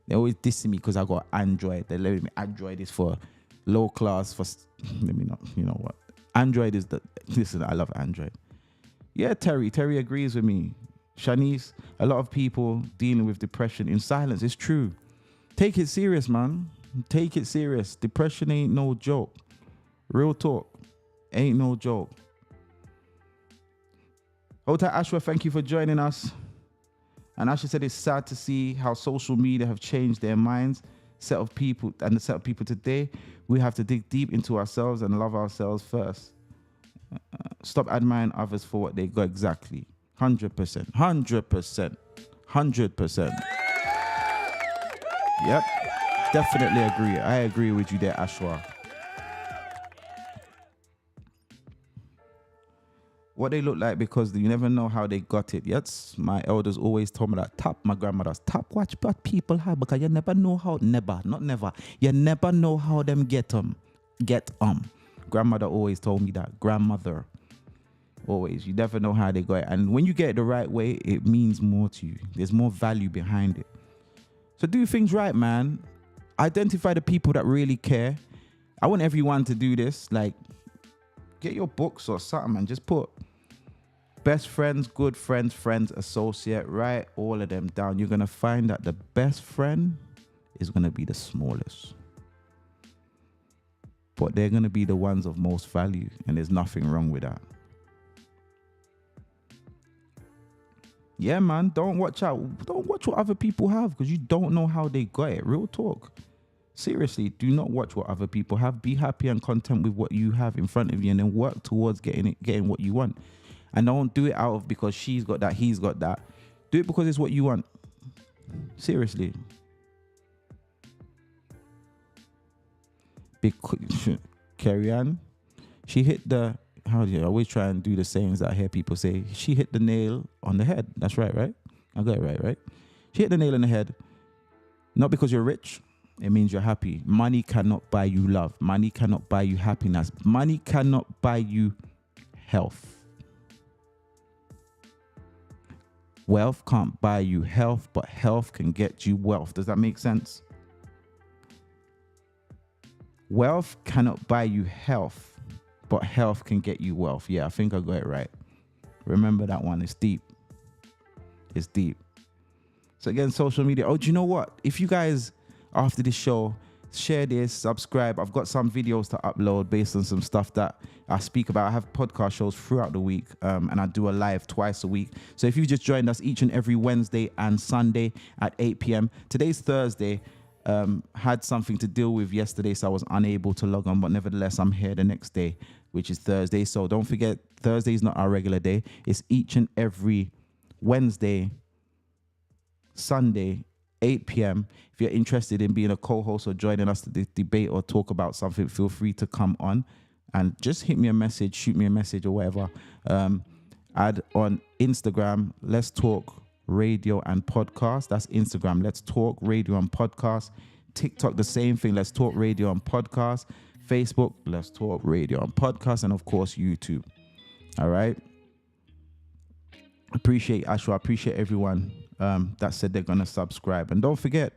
They always dissing me because I got Android. They let me Android is for low class. Let me not. You know what? Android is the. Listen, I love Android. Yeah, Terry agrees with me. Shanice, a lot of people dealing with depression in silence. It's true. Take it serious, man. Take it serious. Depression ain't no joke. Real talk. Ain't no joke. Ota Ashwa, thank you for joining us. And Ashwa said it's sad to see how social media have changed their minds. The set of people today, we have to dig deep into ourselves and love ourselves first. Stop admiring others for what they got. Exactly. 100%. 100%. Yep. Definitely agree. I agree with you there, Ashwa. What they look like because you never know how they got it. Yes, my elders always told me that. My grandmother's watch what people have because you never know how, you never know how them get them. Grandmother always told me that. Grandmother. Always. You never know how they got it. And when you get it the right way, it means more to you. There's more value behind it. So do things right, man. Identify the people that really care. I want everyone to do this. Like, get your books or something and just put best friends, good friends, friends, associate, write all of them down. You're going to find that the best friend is going to be the smallest. But they're going to be the ones of most value, and there's nothing wrong with that. Yeah, man, don't watch what other people have because you don't know how they got it. Real talk. Seriously, do not watch what other people have. Be happy and content with what you have in front of you and then work towards getting what you want. And don't do it out of because she's got that, he's got that. Do it because it's what you want. Seriously. Carrie Ann, she hit the, how do you always try and do the sayings that I hear people say? She hit the nail on the head. That's right? I got it right? She hit the nail on the head. Not because you're rich. It means you're happy. Money cannot buy you love. Money cannot buy you happiness. Money cannot buy you health. Wealth can't buy you health, but health can get you wealth. Does that make sense? Wealth cannot buy you health, but health can get you wealth. Yeah, I think I got it right. Remember that one. It's deep. It's deep. So again, social media. Oh, do you know what? If you guys, after this show, share this, subscribe. I've got some videos to upload based on some stuff that I speak about. I have podcast shows throughout the week, and I do a live twice a week. So if you just joined us each and every Wednesday and Sunday at 8 p.m. Today's Thursday. Had something to deal with yesterday, so I was unable to log on, but nevertheless, I'm here the next day, which is Thursday. So don't forget, Thursday is not our regular day. It's each and every Wednesday, Sunday, 8 p.m. If you're interested in being a co-host or joining us to debate or talk about something, feel free to come on and just hit me a message, shoot me a message or whatever. Add on Instagram, Let's Talk Radio and Podcast. That's Instagram, Let's Talk Radio and Podcast. TikTok, the same thing, Let's Talk Radio and Podcast. Facebook, Let's Talk Radio and Podcast. And of course, YouTube. All right. Appreciate Ashwa. Appreciate everyone that said they're going to subscribe. And don't forget,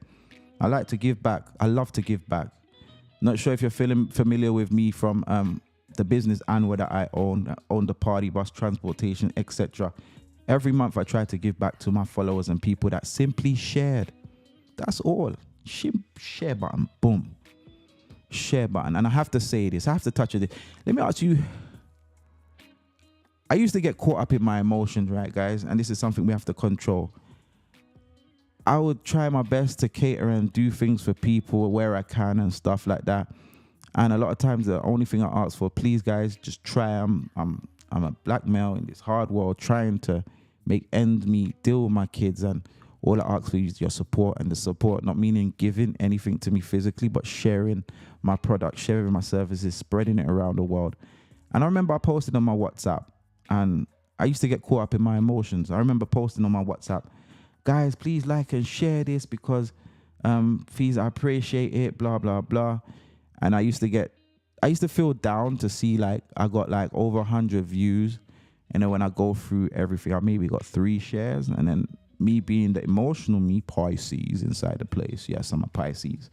I like to give back. I love to give back. Not sure if you're feeling familiar with me from the business and whether I own the party bus, transportation, etc. Every month I try to give back to my followers and people that simply shared. That's all. Share button. Boom. Share button. And I have to say this. I have to touch it. Let me ask you. I used to get caught up in my emotions, right, guys? And this is something we have to control. I would try my best to cater and do things for people where I can and stuff like that. And a lot of times the only thing I ask for, please guys, just try. I'm a black male in this hard world trying to make ends meet, deal with my kids, and all I ask for is your support. And the support, not meaning giving anything to me physically, but sharing my product, sharing my services, spreading it around the world. And I remember I posted on my WhatsApp, and I used to get caught up in my emotions. I remember posting on my WhatsApp, guys, please like and share this because fees, I appreciate it, blah, blah, blah. And I used to feel down to see like I got like over 100 views. And then when I go through everything, I maybe got 3 shares. And then me being the emotional me, Pisces inside the place. Yes, I'm a Pisces.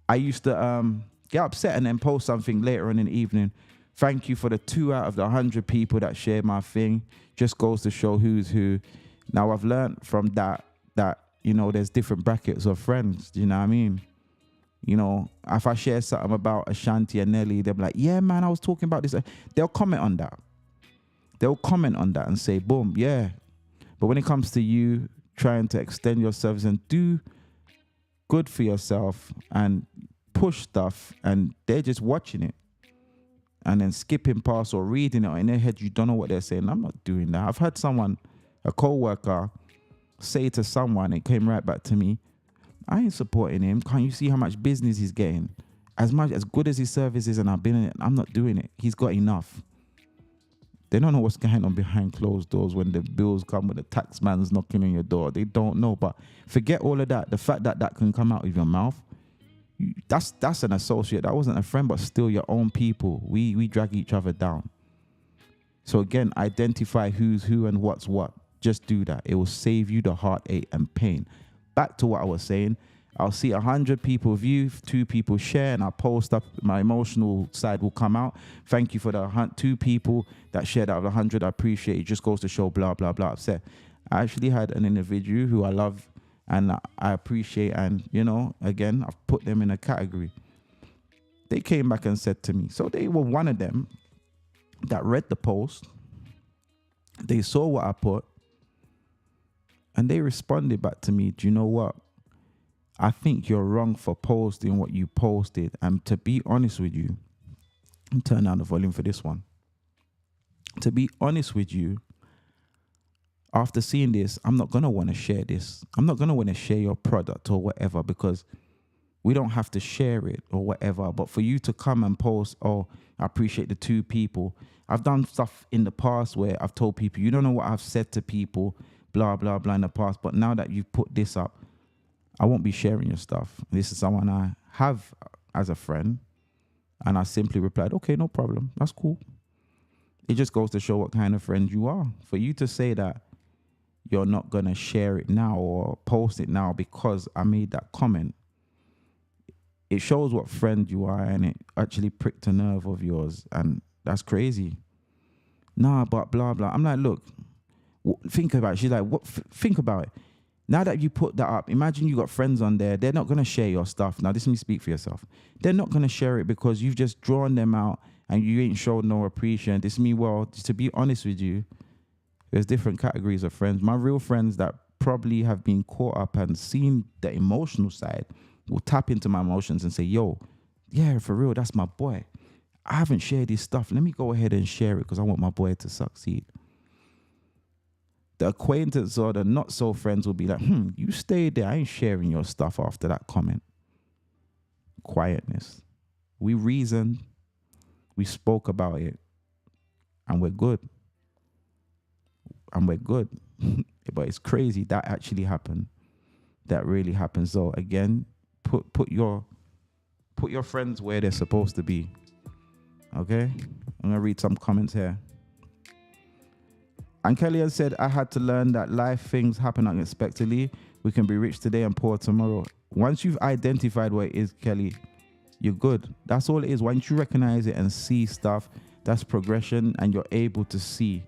I used to get upset and then post something later on in the evening. Thank you for the 2 out of the 100 people that shared my thing. Just goes to show who's who. Now I've learned from that, you know, there's different brackets of friends. Do you know what I mean? You know, if I share something about Ashanti and Nelly, they'll be like, yeah, man, I was talking about this. They'll comment on that. They'll comment on that and say, boom, yeah. But when it comes to you trying to extend your service and do good for yourself and push stuff, and they're just watching it and then skipping past or reading it, or in their head, you don't know what they're saying. I'm not doing that. I've had someone, a co-worker, say to someone, it came right back to me, I ain't supporting him. Can't you see how much business he's getting? As good as his service is, and I've been in it, I'm not doing it. He's got enough. They don't know what's going on behind closed doors when the bills come with the tax man's knocking on your door. They don't know. But forget all of that. The fact that that can come out of your mouth, that's an associate. That wasn't a friend, but still your own people. We drag each other down. So again, identify who's who and what's what. Just do that. It will save you the heartache and pain. Back to what I was saying, I'll see 100 people view, 2 people share, and I'll post up. My emotional side will come out. Thank you for the 2 people that shared out of 100. I appreciate it. It just goes to show blah, blah, blah. Upset. I actually had an individual who I love and I appreciate, and, you know, again, I've put them in a category. They came back and said to me, so they were one of them that read the post. They saw what I put. And they responded back to me, do you know what? I think you're wrong for posting what you posted. And to be honest with you, turn down the volume for this one. To be honest with you, after seeing this, I'm not going to want to share this. I'm not going to want to share your product or whatever, because we don't have to share it or whatever. But for you to come and post, oh, I appreciate the 2 people. I've done stuff in the past where I've told people, you don't know what I've said to people, blah, blah, blah in the past. But now that you've put this up, I won't be sharing your stuff. This is someone I have as a friend. And I simply replied, okay, no problem. That's cool. It just goes to show what kind of friend you are. For you to say that you're not going to share it now or post it now because I made that comment, it shows what friend you are, and it actually pricked a nerve of yours. And that's crazy. Nah, but blah, blah. I'm like, look, think about it. She's like, what? Think about it. Now that you put that up, imagine you got friends on there. They're not going to share your stuff. Now, this is me speak for yourself. They're not going to share it because you've just drawn them out and you ain't showed no appreciation. This is me, well, to be honest with you, there's different categories of friends. My real friends that probably have been caught up and seen the emotional side will tap into my emotions and say, yo, yeah, for real, that's my boy. I haven't shared his stuff. Let me go ahead and share it because I want my boy to succeed. The acquaintance or the not so friends will be like, you stay there. I ain't sharing your stuff after that comment. Quietness. We reasoned. We spoke about it. And we're good. And we're good. But it's crazy. That actually happened. That really happened. So again, put your friends where they're supposed to be. Okay? I'm going to read some comments here. And Kelly has said, I had to learn that life things happen unexpectedly. We can be rich today and poor tomorrow. Once you've identified what it is, Kelly, you're good. That's all it is. Once you recognize it and see stuff, that's progression, and you're able to see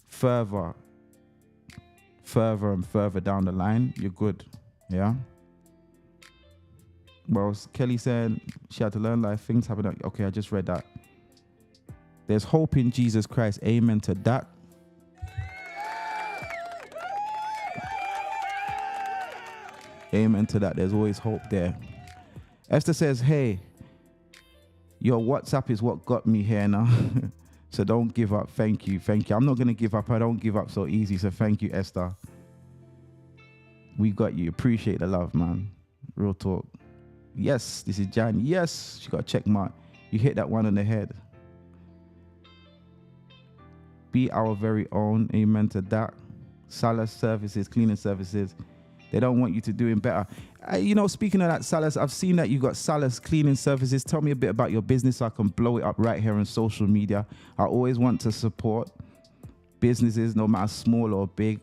further and further down the line, you're good. Yeah? Well, Kelly said she had to learn life things happen. Okay, I just read that. There's hope in Jesus Christ. Amen to that. Amen to that. There's always hope there. Esther says, hey, Your WhatsApp is what got me here now. So don't give up. Thank you. Thank you. I'm not going to give up. I don't give up so easy. So thank you, Esther. We got you. Appreciate the love, man. Real talk. Yes, this is Jan. Yes, she got a check mark. You hit that one on the head. Be our very own. Amen to that. Salas services, cleaning services. They don't want you to doing better. Speaking of that, Salas, I've seen that you got Salas cleaning services. Tell me a bit about your business so I can blow it up right here on social media. I always want to support businesses, no matter small or big.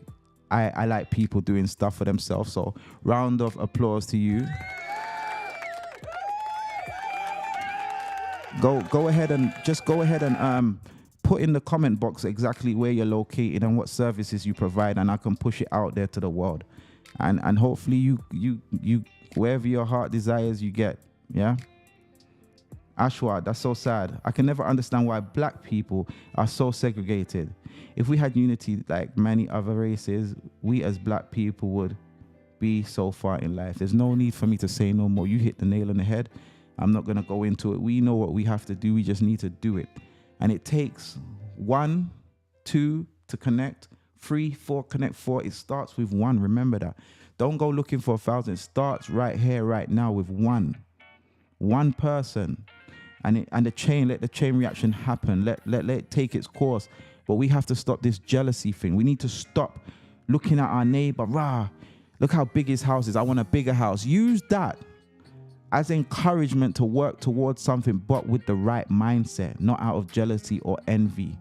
I like people doing stuff for themselves. So round of applause to you. Go ahead and put in the comment box exactly where you're located and what services you provide, and I can push it out there to the world. And hopefully you wherever your heart desires, you get. Yeah. Ashwa, that's so sad. I can never understand why black people are so segregated. If we had unity like many other races, we as black people would be so far in life. There's no need for me to say no more. You hit the nail on the head. I'm not going to go into it. We know what we have to do. We just need to do it. And it takes 1, 2 to connect, 3, 4, connect 4. It starts with 1. Remember that. Don't go looking for 1,000. It starts right here, right now with 1 person. And let the chain reaction happen. Let it take its course. But we have to stop this jealousy thing. We need to stop looking at our neighbor. Look how big his house is. I want a bigger house. Use that as encouragement to work towards something, but with the right mindset, not out of jealousy or envy.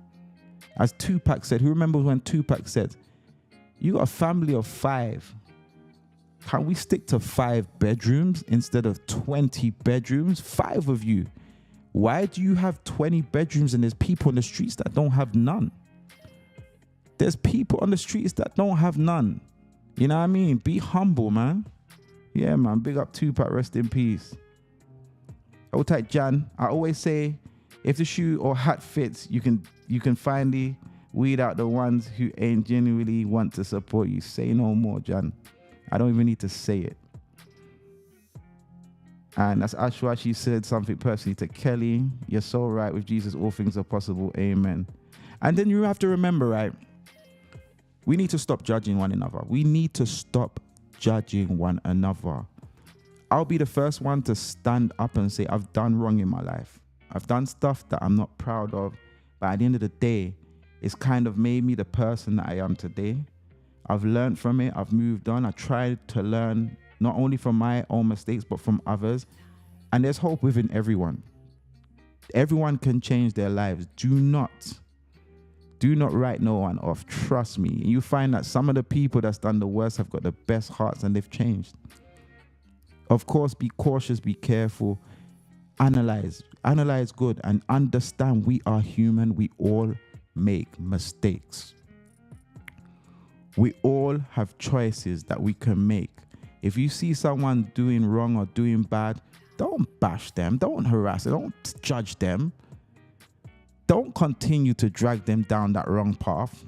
As Tupac said, who remembers when Tupac said, you got a family of 5. Can we stick to 5 bedrooms instead of 20 bedrooms? 5 of you. Why do you have 20 bedrooms and there's people on the streets that don't have none? There's people on the streets that don't have none. You know what I mean? Be humble, man. Yeah, man. Big up Tupac. Rest in peace. Hold tight, Jan. I always say, if the shoe or hat fits, you can finally weed out the ones who ain't genuinely want to support you. Say no more, Jan. I don't even need to say it. And that's Ashwa. She said something personally to Kelly. You're so right. With Jesus, all things are possible. Amen. And then you have to remember, right? We need to stop judging one another. We need to stop judging one another. I'll be the first one to stand up and say, I've done wrong in my life. I've done stuff that I'm not proud of. But at the end of the day, it's kind of made me the person that I am today. I've learned from it. I've moved on. I tried to learn not only from my own mistakes, but from others. And there's hope within everyone. Everyone can change their lives. Do not write no one off. Trust me. You find that some of the people that's done the worst have got the best hearts and they've changed. Of course, be cautious, be careful. Analyze good and understand we are human. We all make mistakes. We all have choices that we can make. If you see someone doing wrong or doing bad, don't bash them. Don't harass them. Don't judge them. Don't continue to drag them down that wrong path.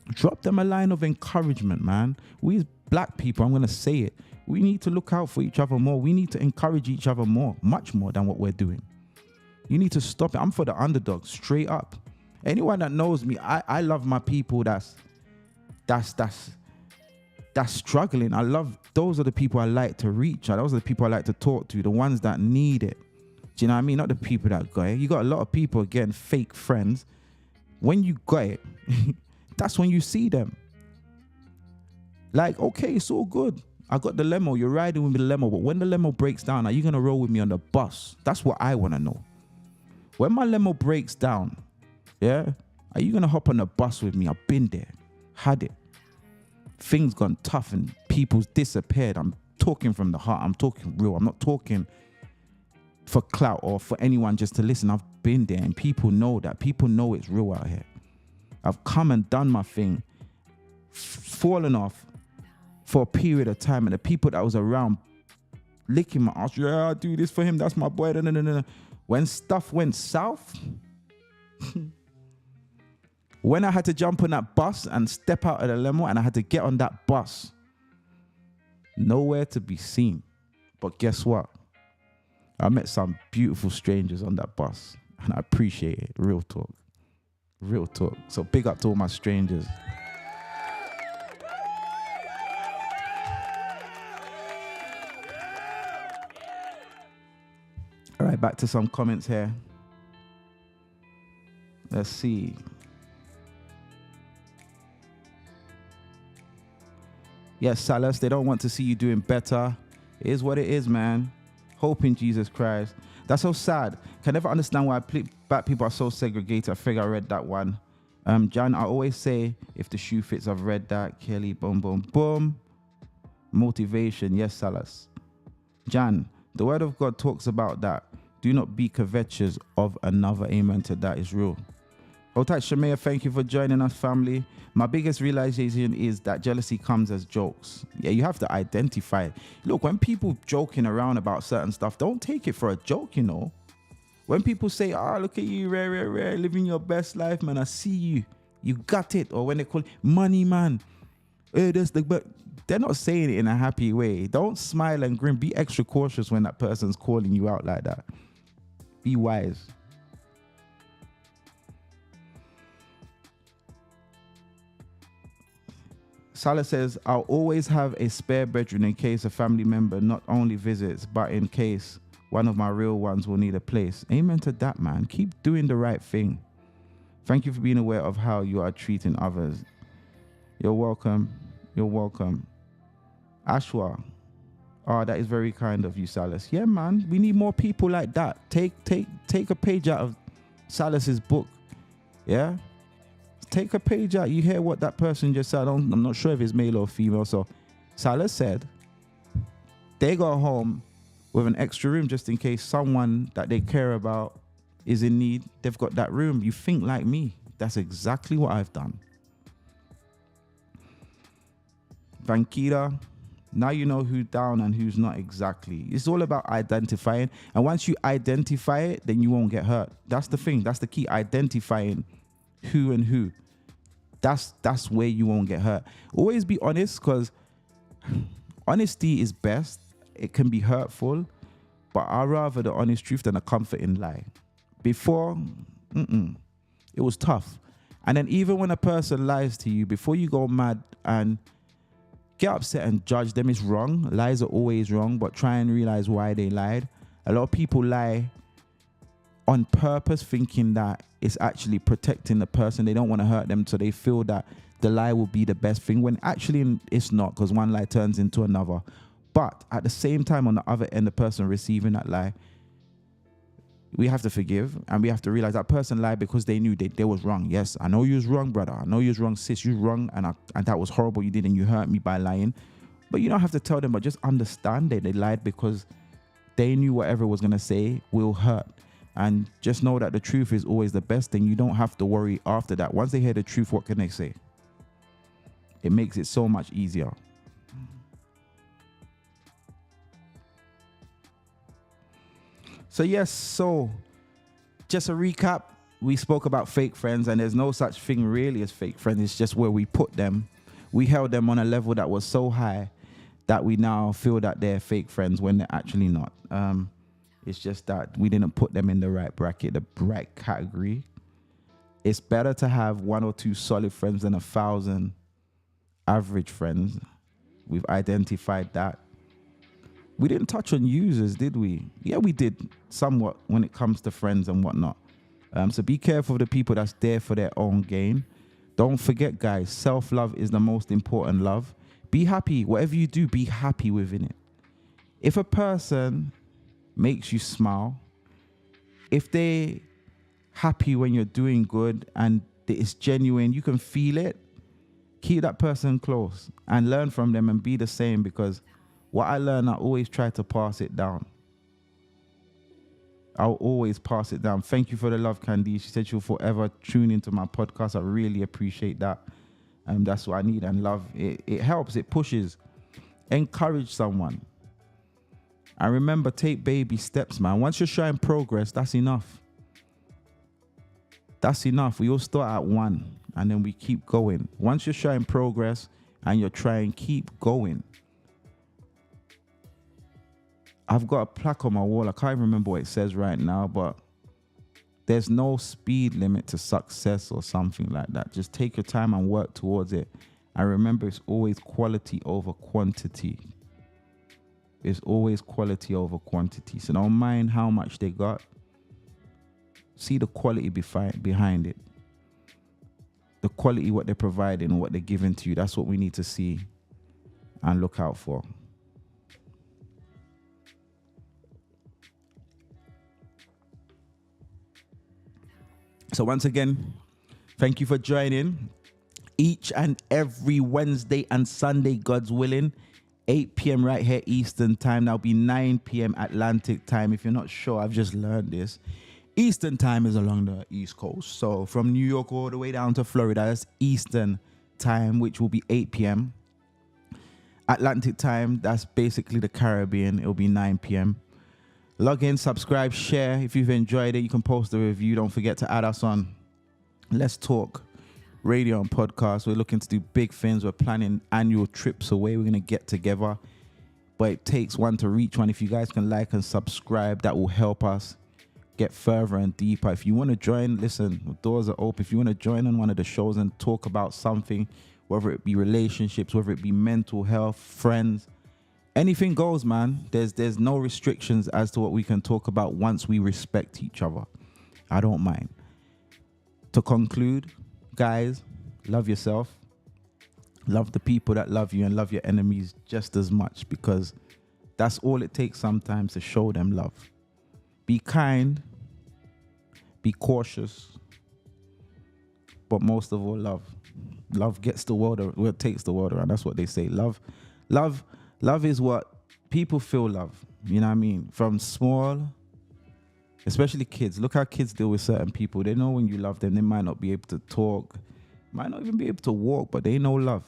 Drop them a line of encouragement, man. We as black people, I'm going to say it, we need to look out for each other more. We need to encourage each other more, much more than what we're doing. You need to stop it. I'm for the underdog, straight up. Anyone that knows me, I love my people that's struggling. Those are the people I like to reach. Those are the people I like to talk to, the ones that need it. Do you know what I mean? Not the people that got it. You got a lot of people getting fake friends. When you got it, that's when you see them. Like, okay, it's all good. I got the limo. You're riding with the limo. But when the limo breaks down, are you going to roll with me on the bus? That's what I want to know. When my limo breaks down, yeah, are you going to hop on the bus with me? I've been there. Had it. Things gone tough and people's disappeared. I'm talking from the heart. I'm talking real. I'm not talking for clout or for anyone just to listen. I've been there and people know that. People know it's real out here. I've come and done my thing, fallen off for a period of time, and the people that was around licking my ass, yeah, I do this for him, that's my boy. No. When stuff went south, when I had to jump on that bus and step out of the limo and I had to get on that bus, nowhere to be seen. But guess what? I met some beautiful strangers on that bus, and I appreciate it. Real talk. Real talk. So big up to all my strangers. All right, back to some comments here. Let's see. Yes, Salas, they don't want to see you doing better. It is what it is, man. Hope in Jesus Christ. That's so sad. Can never understand why black people are so segregated. I think I read that one. Jan, I always say, if the shoe fits, I've read that. Kelly, boom, boom, boom. Motivation, yes, Salas. Jan, the word of God talks about that. Do not be covetous of another. Amen to that is real. Otai Shamea, thank you for joining us, family. My biggest realization is that jealousy comes as jokes. Yeah, you have to identify it. Look, when people joking around about certain stuff, don't take it for a joke, you know. When people say, look at you, rare, living your best life, man, I see you. You got it. Or when they call it money, man. But they're not saying it in a happy way. Don't smile and grin. Be extra cautious when that person's calling you out like that. Be wise. Salah says, I'll always have a spare bedroom in case a family member not only visits, but in case one of my real ones will need a place. Amen to that, man. Keep doing the right thing. Thank you for being aware of how you are treating others. You're welcome. You're welcome. Ashwa. That is very kind of you, Salas. Yeah, man. We need more people like that. Take a page out of Salas's book. Yeah? Take a page out. You hear what that person just said. I'm not sure if it's male or female. So Salas said they go home with an extra room just in case someone that they care about is in need. They've got that room. You think like me. That's exactly what I've done. Vankita, now you know who's down and who's not exactly. It's all about identifying. And once you identify it, then you won't get hurt. That's the thing. That's the key. Identifying who and who. That's where you won't get hurt. Always be honest, because honesty is best. It can be hurtful, but I'd rather the honest truth than a comforting lie. Before, it was tough. And then even when a person lies to you, before you go mad and get upset and judge them, it's wrong. Lies are always wrong, but try and realize why they lied. A lot of people lie on purpose, thinking that it's actually protecting the person. They don't want to hurt them, so they feel that the lie will be the best thing, when actually it's not, because one lie turns into another. But at the same time, on the other end, the person receiving that lie, we have to forgive, and we have to realize that person lied because they knew they was wrong. Yes, I know you was wrong, brother. I know you was wrong, sis. You was wrong, and that was horrible. You did, and you hurt me by lying. But you don't have to tell them, but just understand that they lied because they knew whatever was going to say will hurt. And just know that the truth is always the best thing. You don't have to worry after that. Once they hear the truth, what can they say? It makes it so much easier. So yes, so just a recap. We spoke about fake friends, and there's no such thing really as fake friends. It's just where we put them. We held them on a level that was so high that we now feel that they're fake friends when they're actually not. It's just that we didn't put them in the right bracket, the right category. It's better to have 1 or 2 solid friends than 1,000 average friends. We've identified that. We didn't touch on users, did we? Yeah, we did somewhat when it comes to friends and whatnot. So be careful of the people that's there for their own gain. Don't forget, guys, self-love is the most important love. Be happy. Whatever you do, be happy within it. If a person makes you smile, if they happy when you're doing good and it's genuine, you can feel it, keep that person close and learn from them and be the same, because what I learned, I always try to pass it down. I'll always pass it down. Thank you for the love, Candy. She said she'll forever tune into my podcast. I really appreciate that. That's what I need. And love, it helps, it pushes. Encourage someone. And remember, take baby steps, man. Once you're showing progress, that's enough. That's enough. We all start at 1 and then we keep going. Once you're showing progress and you're trying, keep going. I've got a plaque on my wall. I can't even remember what it says right now, but there's no speed limit to success or something like that. Just take your time and work towards it. And remember, it's always quality over quantity. It's always quality over quantity. So don't mind how much they got. See the quality behind it. The quality, what they're providing, what they're giving to you. That's what we need to see and look out for. So once again, thank you for joining. Each and every Wednesday and Sunday, God's willing, 8 p.m. right here Eastern time. That'll be 9 p.m. Atlantic time. If you're not sure, I've just learned this. Eastern time is along the East Coast. So from New York all the way down to Florida, that's Eastern time, which will be 8 p.m. Atlantic time, that's basically the Caribbean. It'll be 9 p.m. Log in, subscribe, share. If you've enjoyed it, you can post a review. Don't forget to add us on Let's Talk radio and podcast. We're looking to do big things. We're planning annual trips away. We're going to get together. But it takes one to reach one. If you guys can like and subscribe, that will help us get further and deeper. If you want to join, listen, the doors are open. If you want to join on one of the shows and talk about something, whether it be relationships, whether it be mental health, friends, anything goes, man. There's no restrictions as to what we can talk about once we respect each other. I don't mind. To conclude, guys, love yourself. Love the people that love you and love your enemies just as much, because that's all it takes sometimes to show them love. Be kind. Be cautious. But most of all, love. Love gets the world, well, it takes the world around. That's what they say. Love is what people feel love. You know what I mean? From small, especially kids. Look how kids deal with certain people. They know when you love them. They might not be able to talk, might not even be able to walk, but they know love.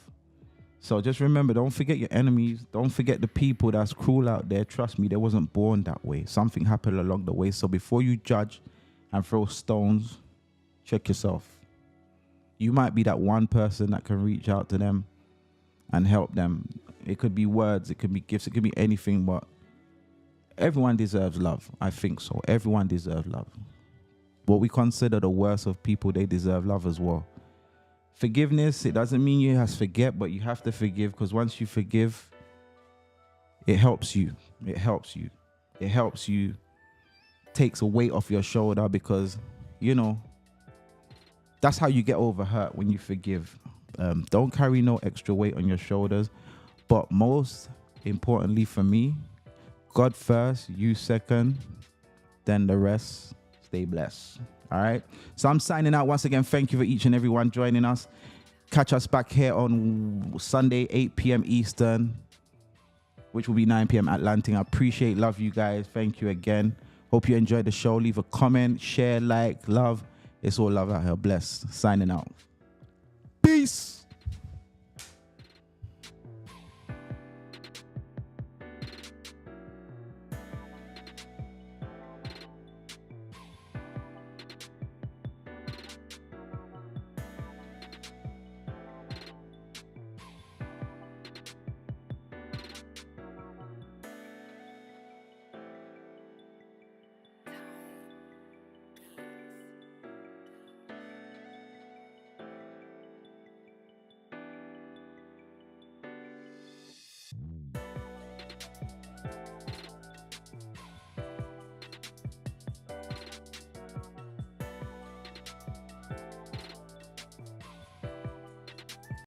So just remember, don't forget your enemies. Don't forget the people that's cruel out there. Trust me, they wasn't born that way. Something happened along the way. So before you judge and throw stones, check yourself. You might be that one person that can reach out to them and help them. It could be words, it could be gifts, it could be anything, but everyone deserves love. I think so. Everyone deserves love. What we consider the worst of people, they deserve love as well. Forgiveness, it doesn't mean you have to forget, but you have to forgive, because once you forgive, it helps you. It helps you. It helps you, takes a weight off your shoulder, because, you know, that's how you get over hurt, when you forgive. Don't carry no extra weight on your shoulders. But most importantly for me, God first, you second, then the rest. Stay blessed. All right. So I'm signing out once again. Thank you for each and everyone joining us. Catch us back here on Sunday, 8 p.m. Eastern, which will be 9 p.m. Atlantic. I appreciate, love you guys. Thank you again. Hope you enjoyed the show. Leave a comment, share, like, love. It's all love out here. Blessed. Signing out. Peace.